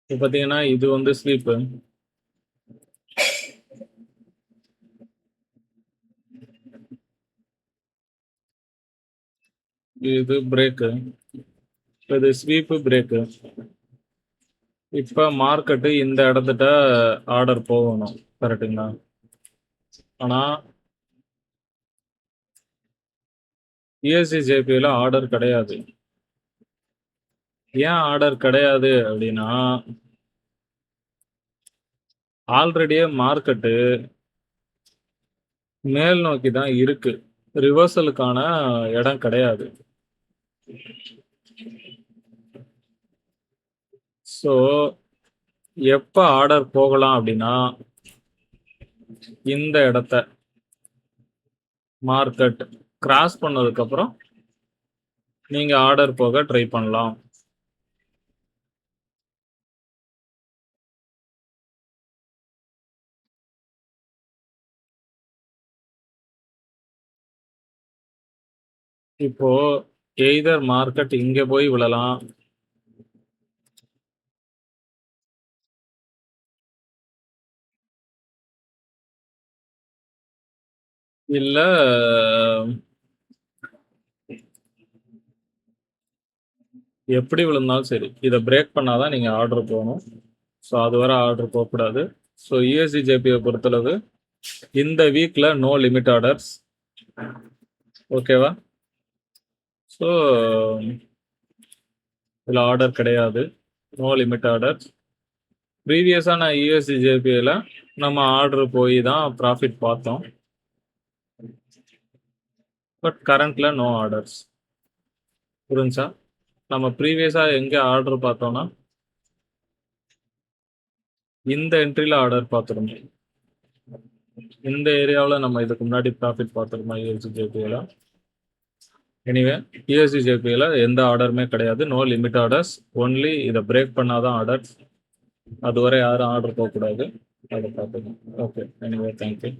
இப்போ பார்த்தீங்கன்னா, இது வந்து ஸ்வீப்பு. இது பிரேக்கு. இது ஸ்வீப்பு, பிரேக்கு. இப்ப மார்க்கெட்டு இந்த இடத்துட்ட ஆர்டர் போகணும். கரெக்ட்டுங்களா? ஆனா, ESG-JPYல ஆர்டர் கிடையாது. ஏன் ஆர்டர் கிடையாது அப்படின்னா, ஆல்ரெடியே மார்க்கெட்டு மேல் நோக்கி தான் இருக்கு. ரிவர்சலுக்கான இடம் கிடையாது. ஸோ, எப்ப ஆர்டர் போகலாம் அப்படின்னா, இந்த இடத்த மார்க்கெட் கிராஸ் பண்ணதுக்கப்புறம் நீங்க ஆர்டர் போக ட்ரை பண்ணலாம். இப்போ எய்தர் மார்க்கெட் இங்க போய் விழலாம். இல்ல எப்படி விழுந்தாலும் சரி. இத பிரேக் பண்ணா தான் நீங்க ஆர்டர் போணும். ஸோ அதுவரை ஆர்டர் போகக்கூடாது. ஸோ ESG-JPY பொறுத்தளவு இந்த வீக்ல நோ லிமிட் ஆர்டர்ஸ். ஓகேவா? ஸோ இதுல ஆர்டர் கிடையாது. No limit orders. ப்ரீவியஸான ESG-JPYல நம்ம ஆர்டர் போய் தான் ப்ராஃபிட் பார்த்தோம். பட் கரண்ட்ல நோ ஆர்டர்ஸ். புரிஞ்சா? நம்ம ப்ரீவியஸா எங்க ஆர்டர் பார்த்தோம்னா, இந்த என்ட்ரில ஆர்டர் பார்த்திருந்தோம். இந்த ஏரியாவுல நம்ம இதுக்கு முன்னாடி ப்ராஃபிட் பார்த்திருந்தோம் ESG-JPYல. எனிவே ESG-JPYல எந்த ஆர்டருமே கிடையாது. No limit orders. ஒன்லி இத பிரேக் பண்ணாதான் ஆர்டர்ஸ். அதுவரை யாரும் ஆர்டர் போகக்கூடாது. அதை பார்த்துக்கணும். ஓகே. Anyway thank you.